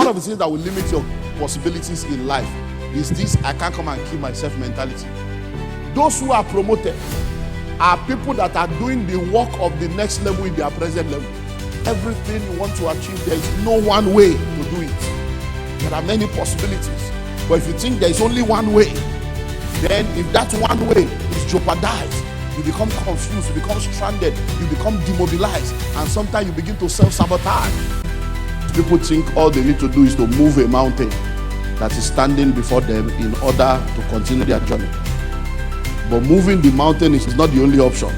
one of the things that will limit your possibilities in life is this I can't come and kill myself mentality. Those who are promoted are people that are doing the work of the next level in their present level. Everything you want to achieve, there is no one way to do it. There are many possibilities. But if you think there is only one way, then if that one way is jeopardized, you become confused, you become stranded, you become demobilized, and sometimes you begin to self-sabotage. People think all they need to do is to move a mountain that is standing before them in order to continue their journey. But moving the mountain is not the only option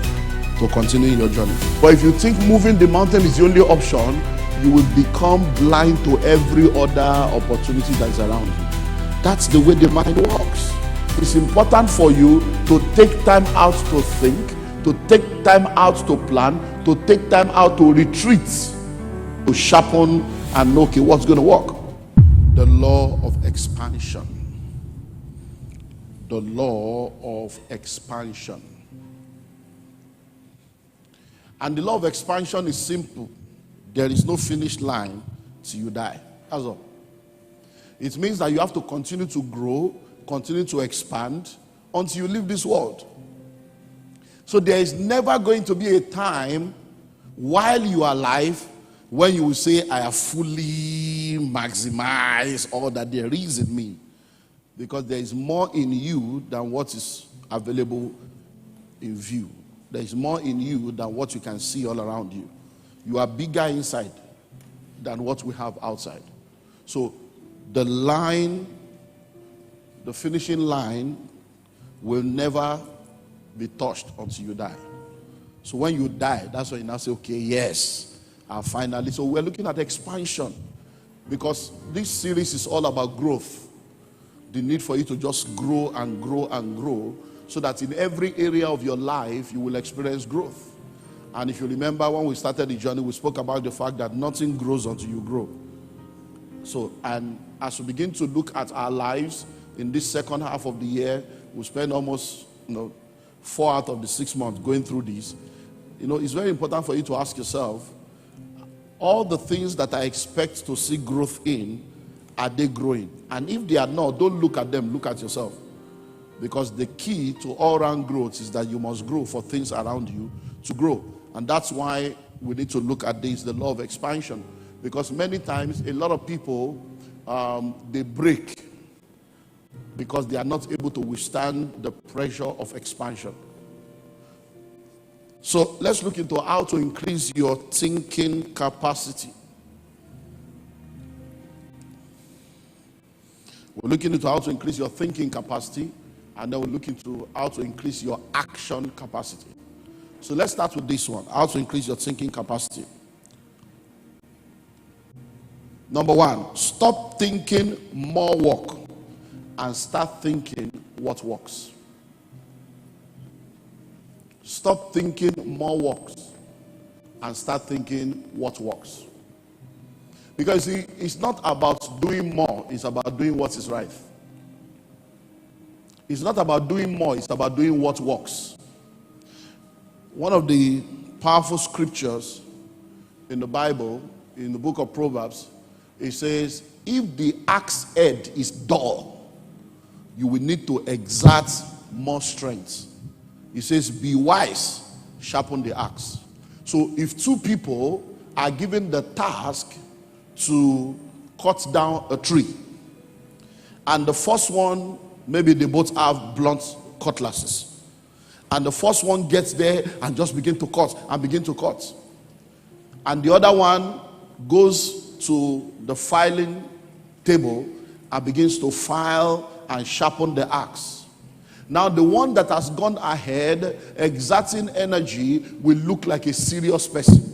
to continue your journey. But if you think moving the mountain is the only option, you will become blind to every other opportunity that is around you. That's the way the mind works. It's important for you to take time out to think, to take time out to plan, to take time out to retreat, to sharpen and know, okay, what's going to work. The law of expansion. The law of expansion. And the law of expansion is simple. There is no finish line till you die. That's all. It means that you have to continue to grow, continue to expand until you leave this world. So there is never going to be a time while you are alive when you will say, I have fully maximized all that there is in me. Because there is more in you than what is available in view. There is more in you than what you can see all around you. You are bigger inside than what we have outside. So the line, the finishing line will never be touched until you die. So when you die, that's when you now say, okay, yes, I finally. So we're looking at expansion because this series is all about growth. The need for you to just grow and grow and grow so that in every area of your life you will experience growth. And if you remember when we started the journey, we spoke about the fact that nothing grows until you grow. So, and as we begin to look at our lives in this second half of the year, we spend almost 4 out of the 6 months going through this. It's very important for you to ask yourself, all the things that I expect to see growth in, are they growing? And if they are not, don't look at them, look at yourself. Because the key to all-round growth is that you must grow for things around you to grow. And that's why we need to look at this, the law of expansion. Because many times, a lot of people, they break because they are not able to withstand the pressure of expansion. So let's look into how to increase your thinking capacity. We're looking into how to increase your thinking capacity, and then we'll look into how to increase your action capacity. So let's start with this one, how to increase your thinking capacity. Number 1, stop thinking more work and start thinking what works. Stop thinking more works and start thinking what works. Because see, it's not about doing more, it's about doing what is right. It's not about doing more, it's about doing what works. One of the powerful scriptures in the Bible, in the book of Proverbs, it says, if the axe head is dull, you will need to exert more strength. It says, be wise, sharpen the axe. So if 2 people are given the task to cut down a tree, and the first one, maybe they both have blunt cutlasses, and the first one gets there and just begin to cut, and the other one goes to the filing table and begins to file and sharpen the axe. Now the one that has gone ahead exerting energy will look like a serious person.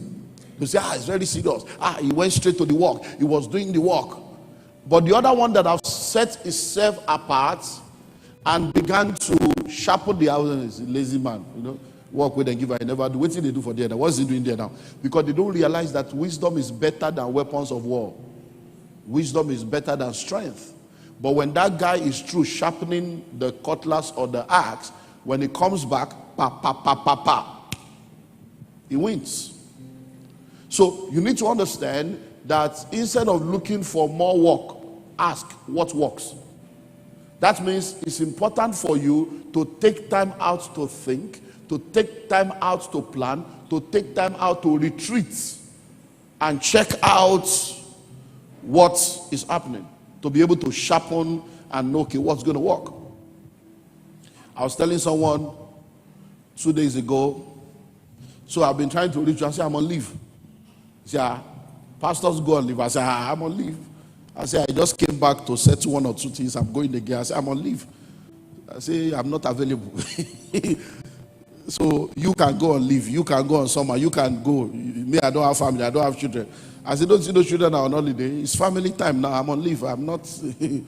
You say, it's very serious. He went straight to the work. He was doing the work. But the other one that has set himself apart and began to sharpen the house is a lazy man. Work with and give, I never do. What did they do for there? What's he doing there now? Because they don't realize that wisdom is better than weapons of war. Wisdom is better than strength. But when that guy is through sharpening the cutlass or the axe, when he comes back, he wins. So you need to understand, that instead of looking for more work, ask what works. That means it's important for you to take time out to think, to take time out to plan, to take time out to retreat and check out what is happening, to be able to sharpen and know, okay, what's going to work. I was telling someone 2 days ago, so I've been trying to reach you. I said, I'm on leave. He said, pastors go on leave. I said, I'm on leave. I said, I just came back to settle 1 or 2 things. I'm going again. I said, I'm on leave. I say, I'm not available. So you can go on leave. You can go on summer. You can go. Me, I don't have family. I don't have children. I said, don't see those children are on holiday. It's family time now. I'm on leave. I'm not. Say,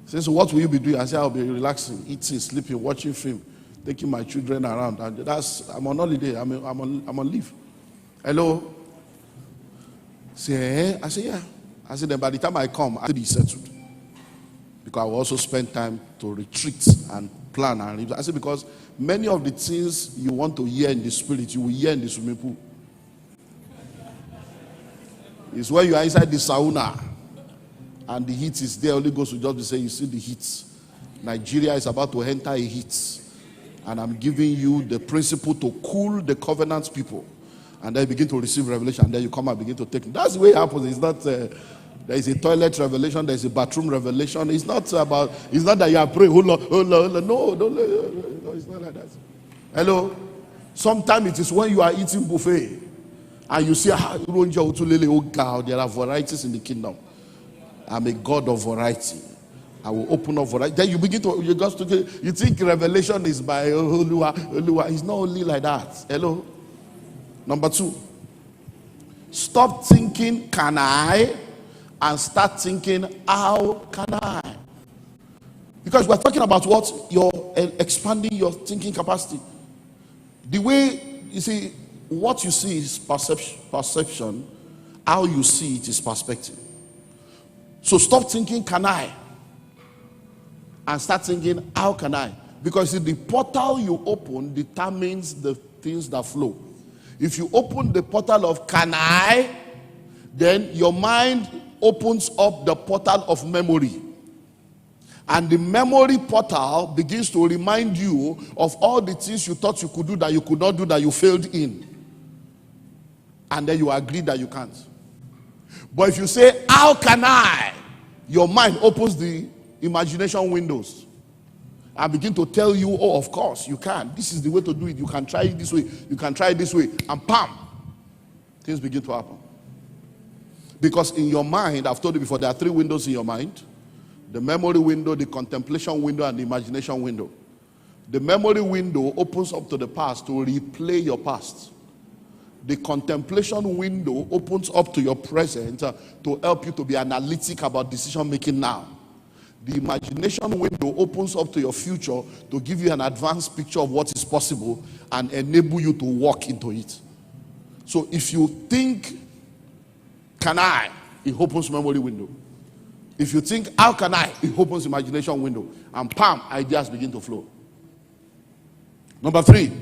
so what will you be doing? I said, I'll be relaxing, eating, sleeping, watching film, taking my children around. And I'm on holiday. I'm on leave. Hello? Say, I said, yeah. I said, then by the time I come, I will be settled. Because I will also spend time to retreat and plan. And I said, because many of the things you want to hear in the spirit, you will hear in the swimming pool. It's when you are inside the sauna and the heat is there. Only goes to just be saying, you see the heat. Nigeria is about to enter a heat. And I'm giving you the principle to cool the covenant people. And then you begin to receive revelation. And then you come and begin to take. That's the way it happens. It's not... there is a toilet revelation. There is a bathroom revelation. It's not that you are praying. Hold on. No, it's not like that. Hello? Sometimes it is when you are eating buffet and you see, oh God, there are varieties in the kingdom. I'm a God of variety. I will open up variety. Then you begin to, you think revelation is by Olua. It's not only like that. Hello? Number 2. Stop thinking, can I? And start thinking, how can I? Because we're talking about what? You're expanding your thinking capacity. The way, you see, what you see is perception. How you see it is perspective. So stop thinking, can I? And start thinking, how can I? Because the portal you open determines the things that flow. If you open the portal of can I, then your mind opens up the portal of memory. And the memory portal begins to remind you of all the things you thought you could do that you could not do, that you failed in. And then you agree that you can't. But if you say, how can I? Your mind opens the imagination windows and begin to tell you, oh, of course, you can. This is the way to do it. You can try it this way. You can try it this way. And bam, things begin to happen. Because in your mind, I've told you before, there are 3 windows in your mind. The memory window, the contemplation window, and the imagination window. The memory window opens up to the past to replay your past. The contemplation window opens up to your present to help you to be analytic about decision making now. The imagination window opens up to your future to give you an advanced picture of what is possible and enable you to walk into it. So if you think, can I? It opens memory window. If you think, how can I? It opens imagination window. And bam, ideas begin to flow. Number 3,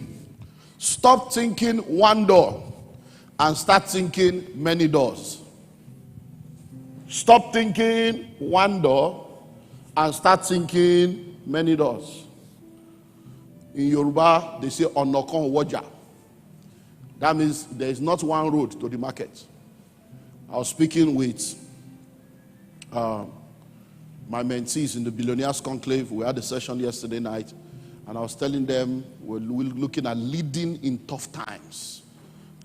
stop thinking one door and start thinking many doors. Stop thinking one door and start thinking many doors. In Yoruba, they say onokon waja. That means there is not one road to the market. I was speaking with my mentees in the Billionaires Conclave. We had a session yesterday night, and I was telling them we're looking at leading in tough times.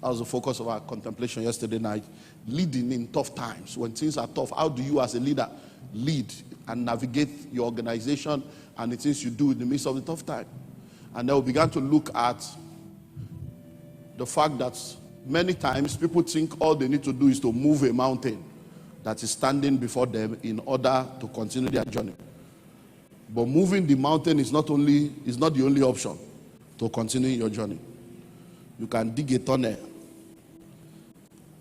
That was the focus of our contemplation yesterday night. Leading in tough times. When things are tough, how do you as a leader lead and navigate your organization and the things you do in the midst of the tough time? And then we began to look at the fact that many times people think all they need to do is to move a mountain that is standing before them in order to continue their journey. But moving the mountain is not the only option to continue your journey. You can dig a tunnel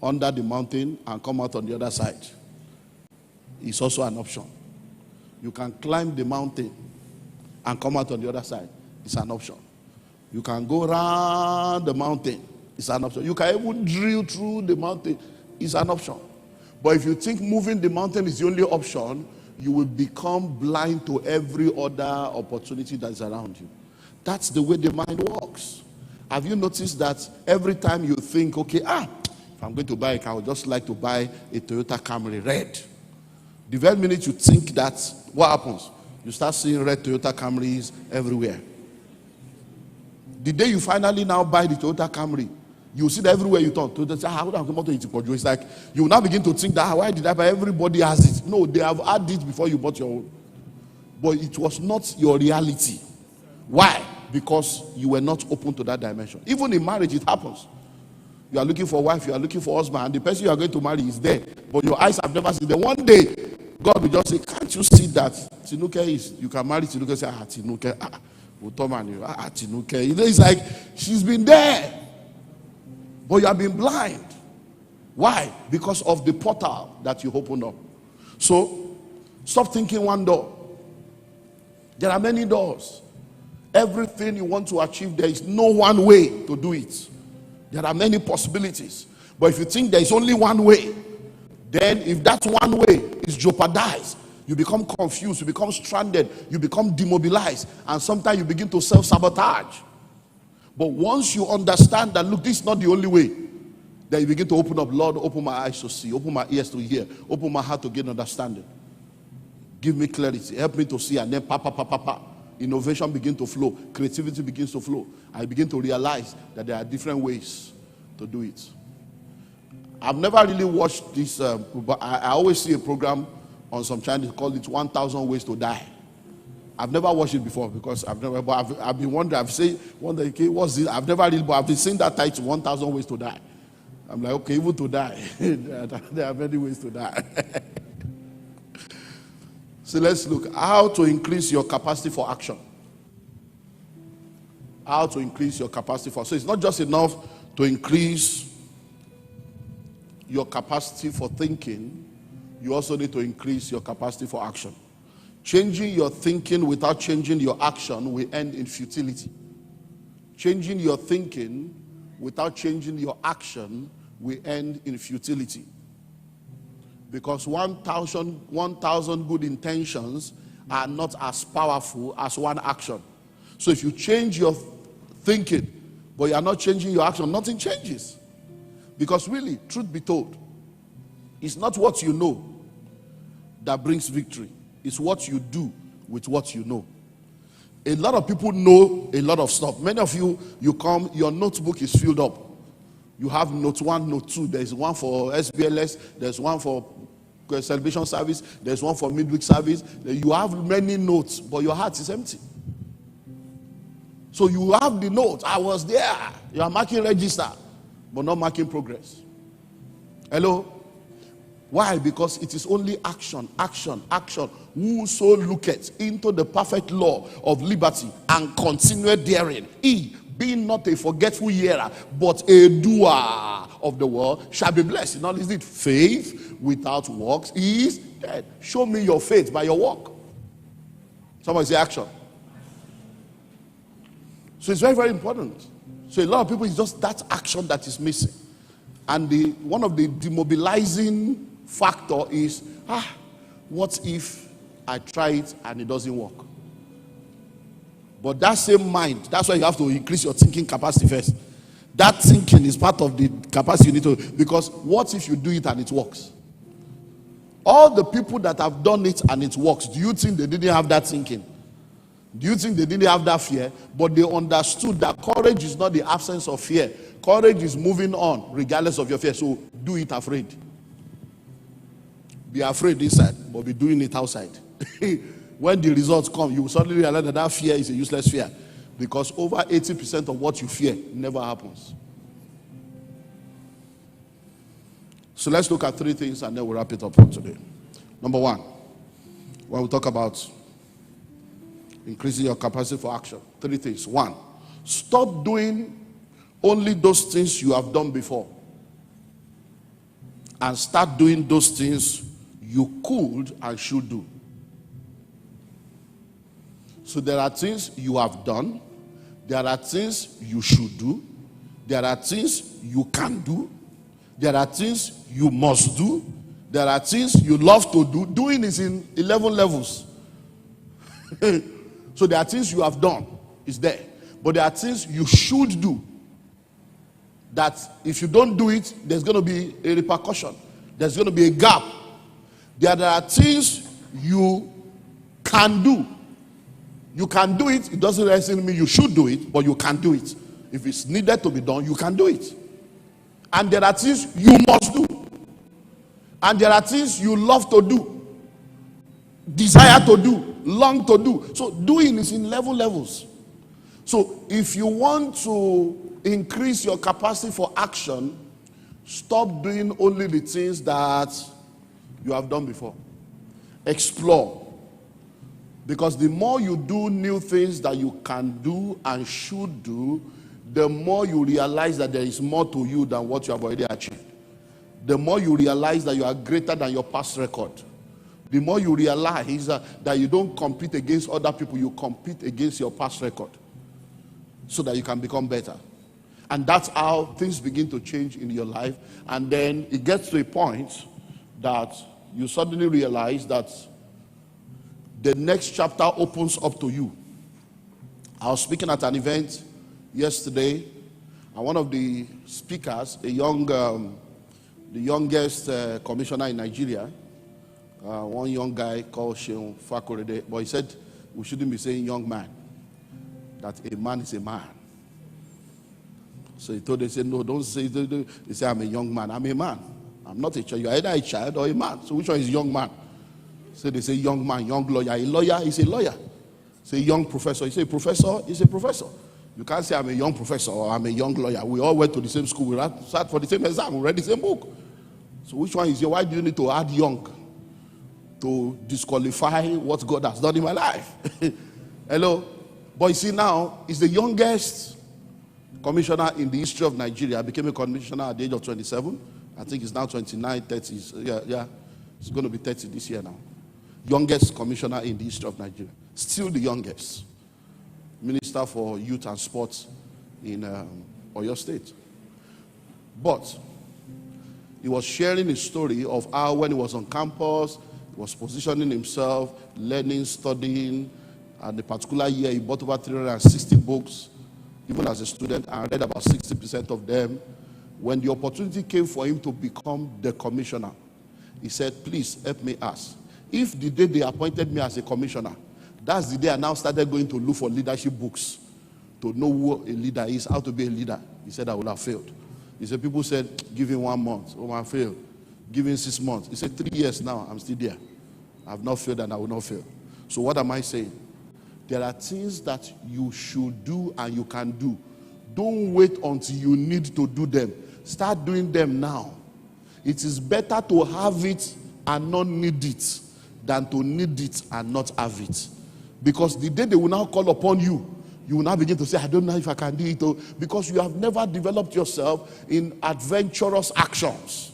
under the mountain and come out on the other side. It's also an option. You can climb the mountain and come out on the other side. It's an option. You can go around the mountain. It's an option. You can even drill through the mountain. It's an option. But if you think moving the mountain is the only option, you will become blind to every other opportunity that's around you. That's the way the mind works. Have you noticed that every time you think, okay, if I'm going to buy a car, I would just like to buy a Toyota Camry red. The very minute you think that, what happens? You start seeing red Toyota Camrys everywhere. The day you finally now buy the Toyota Camry, you see that everywhere you turn. It's like you will now begin to think that, why did I buy? Everybody has it. No, they have had it before you bought your own. But it was not your reality. Why? Because you were not open to that dimension. Even in marriage, it happens. You are looking for a wife, you are looking for a husband, and the person you are going to marry is there. But your eyes have never seen them. One day, God will just say, can't you see that Tinuke is, you can marry Tinuke, say, Tinuke, Tinuke. It's like, she's been there. But you have been blind. Why? Because of the portal that you opened up. So, stop thinking one door. There are many doors. Everything you want to achieve, there is no one way to do it. There are many possibilities. But if you think there is only one way, then if that one way is jeopardized, you become confused, you become stranded, you become demobilized, and sometimes you begin to self-sabotage. But once you understand that, look, this is not the only way, then you begin to open up. Lord, open my eyes to see, open my ears to hear, open my heart to gain understanding. Give me clarity, help me to see, and then innovation begins to flow, creativity begins to flow. I begin to realize that there are different ways to do it. I've never really watched this, but I always see a program on some channel called it 1,000 Ways to Die. I've never watched it before because I've been wondering, okay, what's this? I've never really, but I've been seeing that title, 1,000 Ways to Die. I'm like, okay, even to die, there are many ways to die. So let's look how to increase your capacity for action. How to increase your capacity for, so it's not just enough to increase your capacity for thinking, you also need to increase your capacity for action. Changing your thinking without changing your action will end in futility. Changing your thinking without changing your action will end in futility. Because 1,000 good intentions are not as powerful as one action. So if you change your thinking, but you are not changing your action, nothing changes. Because really, truth be told, it's not what you know that brings victory. It's what you do with what you know. A lot of people know a lot of stuff. Many of you come, your notebook is filled up. You have note 1, note 2. There's one for SBLS. There's one for celebration service. There's one for midweek service. You have many notes, but your heart is empty. So you have the note. I was there. You are marking register, but not marking progress. Hello? Why? Because it is only action, action, action. Whoso looketh into the perfect law of liberty and continue therein, he, being not a forgetful hearer, but a doer of the word, shall be blessed. Now is it faith without works is dead. Show me your faith by your work. Somebody say action. So it's very, very important. So a lot of people, it's just that action that is missing. And one of the demobilizing factor is, what if I try it and it doesn't work? But that same mind, that's why you have to increase your thinking capacity first. That thinking is part of the capacity you need to, because what if you do it and it works? All the people that have done it and it works, do you think they didn't have that thinking? Do you think they didn't have that fear? But they understood that courage is not the absence of fear. Courage is moving on regardless of your fear. So do it afraid. Be afraid inside, but be doing it outside. When the results come, you will suddenly realize that that fear is a useless fear. Because over 80% of what you fear never happens. So let's look at 3 things and then we'll wrap it up for today. Number 1, when we talk about increasing your capacity for action, 3 things. 1, stop doing only those things you have done before. And start doing those things you could and should do. So there are things you have done. There are things you should do. There are things you can do. There are things you must do. There are things you love to do. Doing is in 11 levels. So there are things you have done. It's there. But there are things you should do. That if you don't do it, there's going to be a repercussion. There's going to be a gap. There are things you can do. You can do it. It doesn't necessarily mean you should do it, but you can do it. If it's needed to be done, you can do it. And there are things you must do. And there are things you love to do, desire to do, long to do. So doing is in levels. So if you want to increase your capacity for action, stop doing only the things that you have done before. Explore. Because the more you do new things that you can do and should do, the more you realize that there is more to you than what you have already achieved. The more you realize that you are greater than your past record. The more you realize that you don't compete against other people, you compete against your past record so that you can become better. And that's how things begin to change in your life. And then it gets to a point that you suddenly realize that the next chapter opens up to you. I was speaking at an event yesterday, and one of the speakers, the youngest commissioner in Nigeria, one young guy called Sheon Fakorede, but he said we shouldn't be saying young man, that a man is a man. So he told them, he said, no, don't say, they say I'm a young man. I'm a man. I'm not a child. You're either a child or a man. So which one is young man? So they say young man, young lawyer. A lawyer is a lawyer. Say young professor. You say professor is a professor. You can't say I'm a young professor or I'm a young lawyer. We all went to the same school. We sat for the same exam. We read the same book. So which one is your? Why do you need to add young to disqualify what God has done in my life? Hello? But you see now, he's the youngest commissioner in the history of Nigeria. Became a commissioner at the age of 27. I think he's now 29, 30. Yeah. He's going to be 30 this year now. Youngest commissioner in the history of Nigeria. Still the youngest. Minister for Youth and Sports in Oyo State. But he was sharing his story of how when he was on campus, he was positioning himself, learning, studying. And the particular year, he bought over 360 books, even as a student, and read about 60% of them. When the opportunity came for him to become the commissioner, he said, please help me ask. If the day they appointed me as a commissioner, that's the day I now started going to look for leadership books to know who a leader is, how to be a leader. He said, I would have failed. He said, people said, give him 1 month. Oh, I failed. Give him 6 months. He said, 3 years now, I'm still there. I have not failed and I will not fail. So what am I saying? There are things that you should do and you can do. Don't wait until you need to do them. Start doing them now. It is better to have it and not need it than to need it and not have it. Because the day they will now call upon you, you will now begin to say, I don't know if I can do it. Because you have never developed yourself in adventurous actions.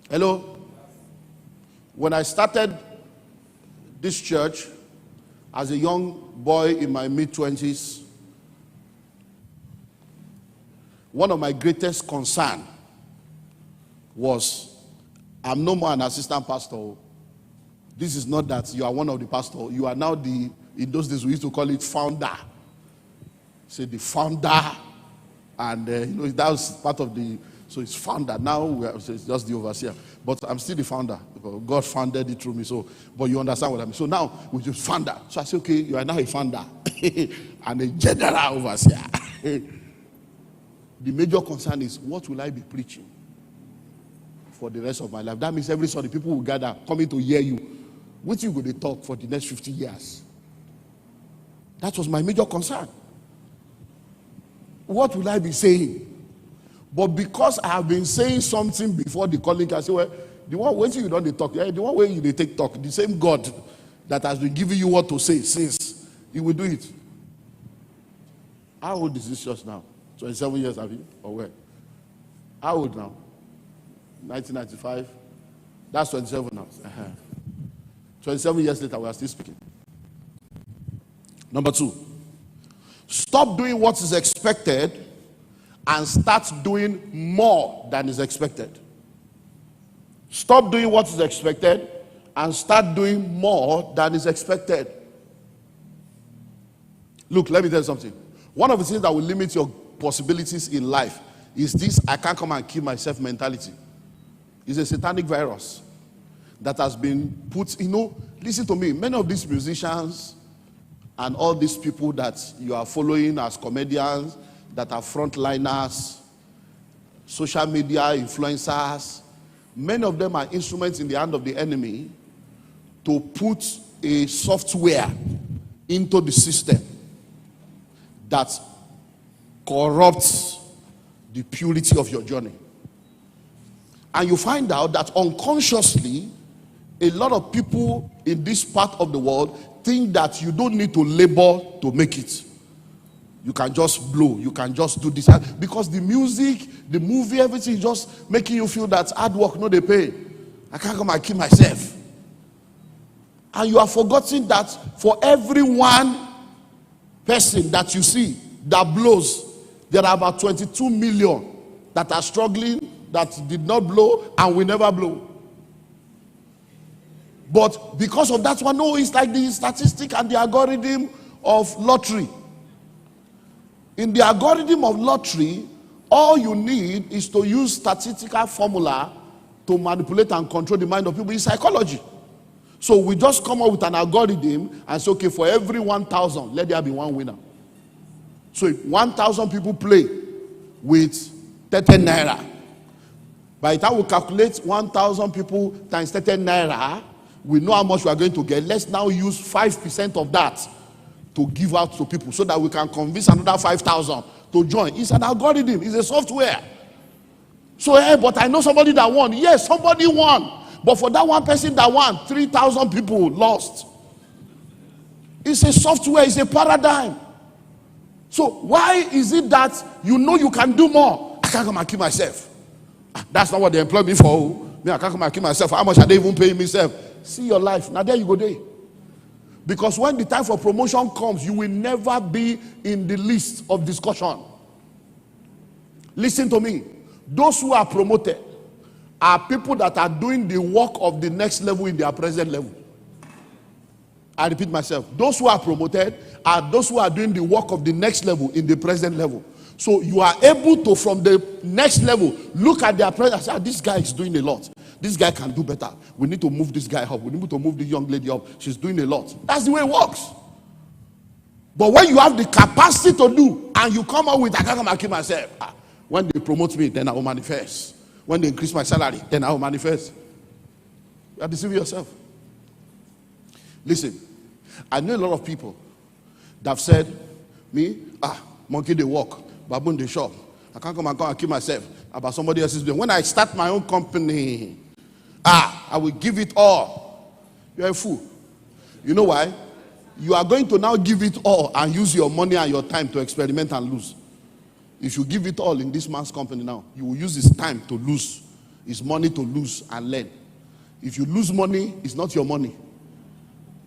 Hello? When I started this church as a young boy in my mid-20s, one of my greatest concerns was, I'm no more an assistant pastor. This is not that you are one of the pastors. You are now in those days we used to call it founder. Say the founder. And that was part of the, so it's founder. Now so it's just the overseer. But I'm still the founder. Because God founded it through me. So, but you understand what I mean. So now we just founder. So I say, okay, you are now a founder. And a general overseer. The major concern is, what will I be preaching for the rest of my life? That means every Sunday people will gather, coming to hear you. What you going to talk for the next 50 years? That was my major concern. What will I be saying? But because I have been saying something before the calling, I say, well, the one when you don't talk, the one way you take talk, the same God that has been giving you what to say since, he will do it. How old is this church now? 27 years, have you? Or where? How old now? 1995? That's 27 now. 27 years later, we are still speaking. Number 2, stop doing what is expected and start doing more than is expected. Stop doing what is expected and start doing more than is expected. Look, let me tell you something. One of the things that will limit your possibilities in life is this I can't come and kill myself mentality. It's a satanic virus that has been put, listen to me, many of these musicians and all these people that you are following as comedians, that are frontliners, social media influencers, many of them are instruments in the hand of the enemy to put a software into the system that corrupts the purity of your journey. And you find out that unconsciously, a lot of people in this part of the world think that you don't need to labor to make it. You can just blow, you can just do this. Because the music, the movie, everything is just making you feel that hard work, no they pay. I can't come and kill myself. And you are forgetting that for every one person that you see that blows, there are about 22 million that are struggling, that did not blow and will never blow. But because of that one, no, it's like the statistic and the algorithm of lottery. In the algorithm of lottery, all you need is to use statistical formula to manipulate and control the mind of people. It's psychology. So we just come up with an algorithm and say, okay, for every 1,000, let there be one winner. So if 1,000 people play with 30 naira, by the time we calculate 1,000 people times 30 naira, we know how much we are going to get. Let's now use 5% of that to give out to people so that we can convince another 5,000 to join. It's an algorithm. It's a software. So, hey, but I know somebody that won. Yes, somebody won. But for that one person that won, 3,000 people lost. It's a software. It's a paradigm. So why is it that you know you can do more? I can't come and kill myself. That's not what they employ me for. Me, I can't come and kill myself. How much are they even paying myself? See your life. Now there you go there. Because when the time for promotion comes, you will never be in the list of discussion. Listen to me. Those who are promoted are people that are doing the work of the next level in their present level. I repeat myself. Those who are promoted are those who are doing the work of the next level in the present level. So you are able to, from the next level, look at their present and say, this guy is doing a lot. This guy can do better. We need to move this guy up. We need to move this young lady up. She's doing a lot. That's the way it works. But when you have the capacity to do, and you come out with, I can't come and kill myself. When they promote me, then I will manifest. When they increase my salary, then I will manifest. You are deceiving yourself. Listen, I know a lot of people that have said, monkey they walk, baboon they shop. I can't come and kill myself about somebody else's business. When I start my own company, I will give it all. You're a fool. You know why? You are going to now give it all and use your money and your time to experiment and lose. If you give it all in this man's company now, you will use his time to lose, his money to lose and learn. If you lose money, it's not your money.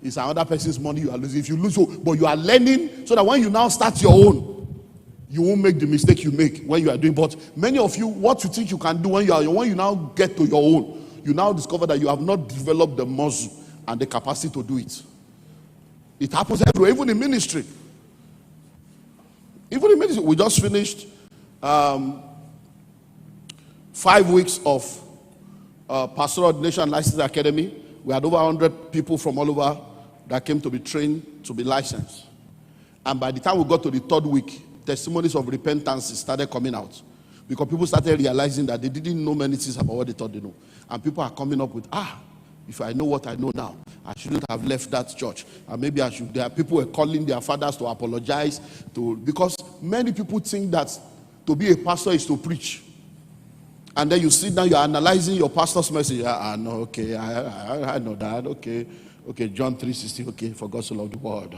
It's another person's money you are losing. If you lose, but you are learning so that when you now start your own, you won't make the mistake you make when you are doing. But many of you, what you think you can do when you now get to your own, you now discover that you have not developed the muscle and the capacity to do it. It happens everywhere, even in ministry. Even in ministry, we just finished 5 weeks of Pastoral Ordination License Academy. We had over 100 people from all over that came to be trained to be licensed. And by the time we got to the 3rd week, testimonies of repentance started coming out. Because people started realizing that they didn't know many things about what they thought they know. And people are coming up with, if I know what I know now, I shouldn't have left that church. And maybe I should. There are people who are calling their fathers to apologize. Because many people think that to be a pastor is to preach. And then you sit down, you're analyzing your pastor's message. I know that. Okay, John 3:16. Okay, for God so loved the world.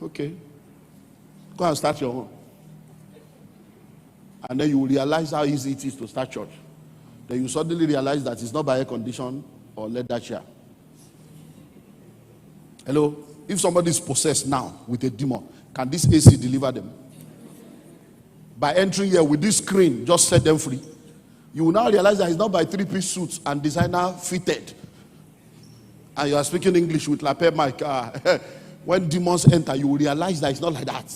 Okay. Go and start your own. And then you will realize how easy it is to start church. Then you suddenly realize that it's not by air condition or leather chair. Hello? If somebody is possessed now with a demon, can this AC deliver them? By entering here with this screen, just set them free. You will now realize that it's not by three-piece suits and designer fitted. And you are speaking English with lapel mic. When demons enter, you will realize that it's not like that.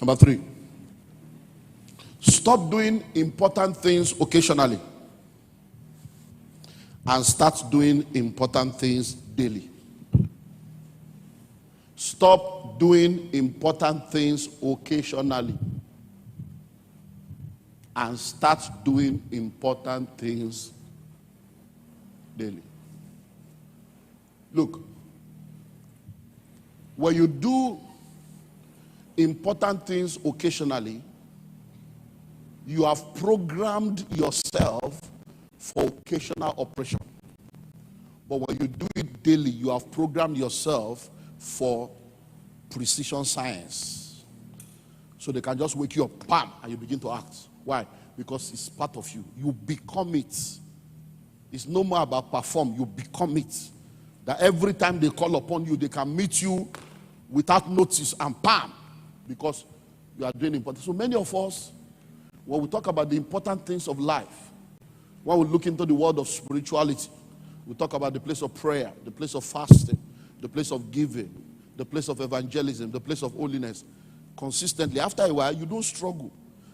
Number 3. Stop doing important things occasionally and start doing important things daily. Stop doing important things occasionally and start doing important things daily. Look, when you do important things occasionally, you have programmed yourself for occasional operation. But when you do it daily, you have programmed yourself for precision science. So they can just wake you up, bam, and you begin to act. Why? Because it's part of you. You become it. It's no more about perform. You become it. That every time they call upon you, they can meet you without notice and bam, because you are doing important. So many of us, when we talk about the important things of life, when we look into the world of spirituality, we talk about the place of prayer, the place of fasting, the place of giving, the place of evangelism, the place of holiness. Consistently, after a while, you don't struggle.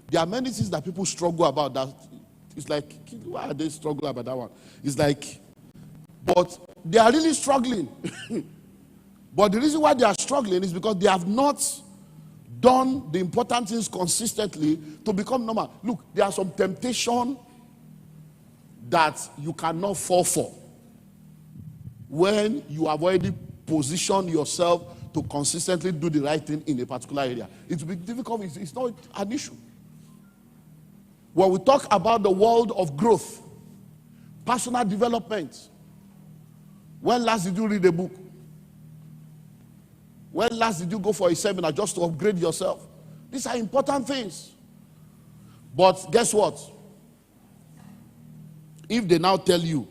There are many things that people struggle about that. It's like, why are they struggling about that one? It's like, but they are really struggling. But the reason why they are struggling is because they have not done the important things consistently to become normal. Look, there are some temptation that you cannot fall for when you have already positioned yourself to consistently do the right thing in a particular area. It will be difficult. It's not an issue. When we talk about the world of growth, personal development, when last did you read a book? When last did you go for a seminar just to upgrade yourself? These are important things. But guess what? If they now tell you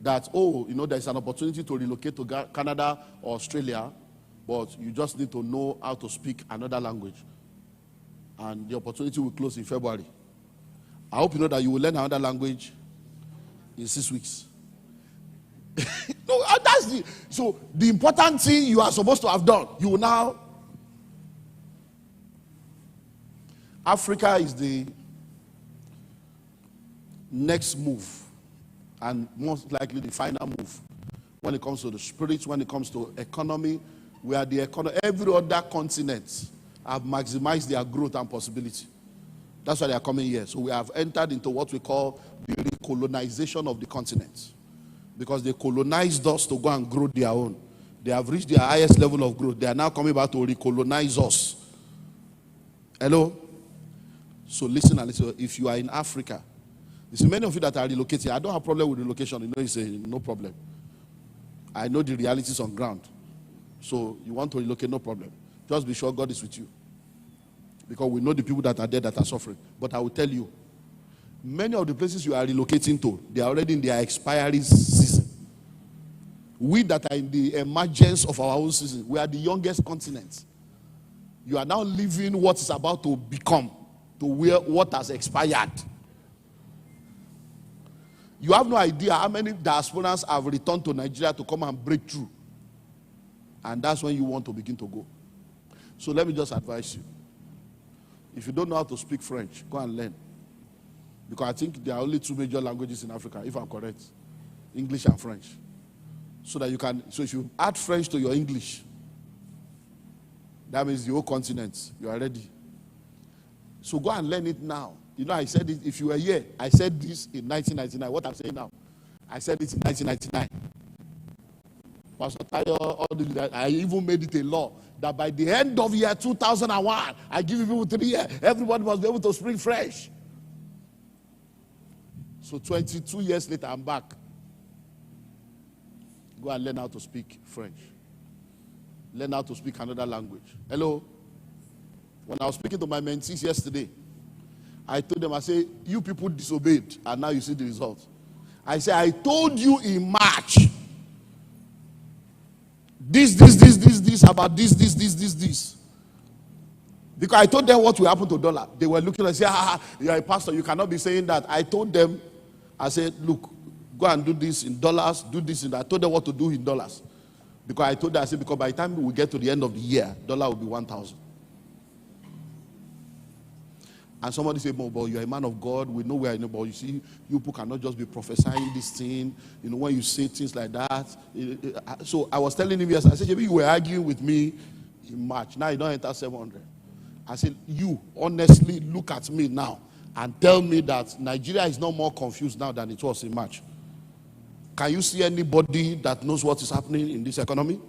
that, oh, you know, there's an opportunity to relocate to Canada or Australia, but you just need to know how to speak another language, and the opportunity will close in February. I hope you know that you will learn another language in 6 weeks. No, so the important thing you are supposed to have done, you will now. Africa is the next move, and most likely the final move when it comes to the spirit, when it comes to economy. We are the economy. Every other continent have maximized their growth and possibility. That's why they are coming here. So we have entered into what we call the recolonization of the continent, because they colonized us to go and grow their own. They have reached their highest level of growth. They are now coming back to recolonize us. Hello? So listen and listen. If you are in Africa, you see many of you that are relocating. I don't have a problem with relocation. You know, it's no problem. I know the realities on ground. So you want to relocate, no problem. Just be sure God is with you. Because we know the people that are there that are suffering. But I will tell you, many of the places you are relocating to, they are already in their expiry season. We that are in the emergence of our own season, we are the youngest continent. You are now living what is about to become, to where what has expired. You have no idea how many diasporans have returned to Nigeria to come and break through. And that's when you want to begin to go. So let me just advise you. If you don't know how to speak French, go and learn. Because I think there are only 2 major languages in Africa, if I'm correct. English and French. So that you can, so if you add French to your English, that means the whole continent, you are ready. So go and learn it now. You know, I said it, if you were here, I said this in 1999. What I'm saying now, I said it in 1999. Pastor Tayo, all that, I even made it a law that by the end of year 2001, I give you people 3 years, everybody must be able to speak French. So 22 years later, I'm back. Go and learn how to speak French. Learn how to speak another language. Hello? When I was speaking to my mentees yesterday, I told them, I said, you people disobeyed, and now you see the result. I said, I told you in March, this, about this. Because I told them what will happen to dollar. They were looking and say, you're a pastor, you cannot be saying that. I told them, I said, look, go and do this in dollars, do this in that. I told them what to do in dollars. Because I told them, I said, because by the time we get to the end of the year, dollar will be 1,000. And somebody said, but you're a man of God, we know where I know, but you see, you people cannot just be prophesying this thing, when you say things like that. So I was telling him, yes, I said, you were arguing with me in March, now you don't enter 700. I said, you honestly look at me now and tell me that Nigeria is not more confused now than it was in March. Can you see anybody that knows what is happening in this economy?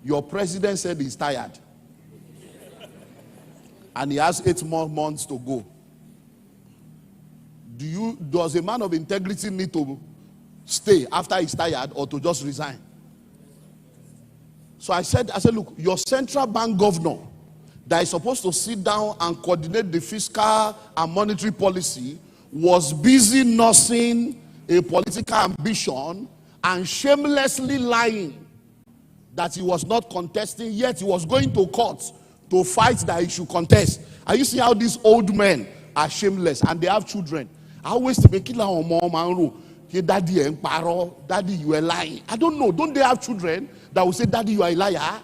Your president said he's tired. And he has 8 more months to go. Does a man of integrity need to stay after he's tired or to just resign? So I said, look, your central bank governor that is supposed to sit down and coordinate the fiscal and monetary policy was busy nursing a political ambition and shamelessly lying that he was not contesting, yet he was going to court to fight that he should contest. Are you seeing how these old men are shameless and they have children? I always make it like mom, daddy and paro, daddy you are lying. I don't know. Don't they have children that will say, daddy you are a liar?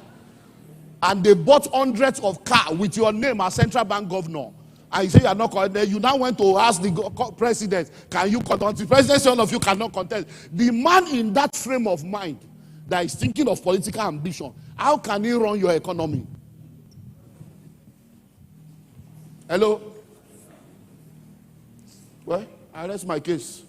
And they bought hundreds of cars with your name as central bank governor. And you say you are not contesting. You now went to ask the president, can you contest? The president, none of you cannot contest. The man in that frame of mind that is thinking of political ambition, how can he run your economy? Hello? Well, I rest my case.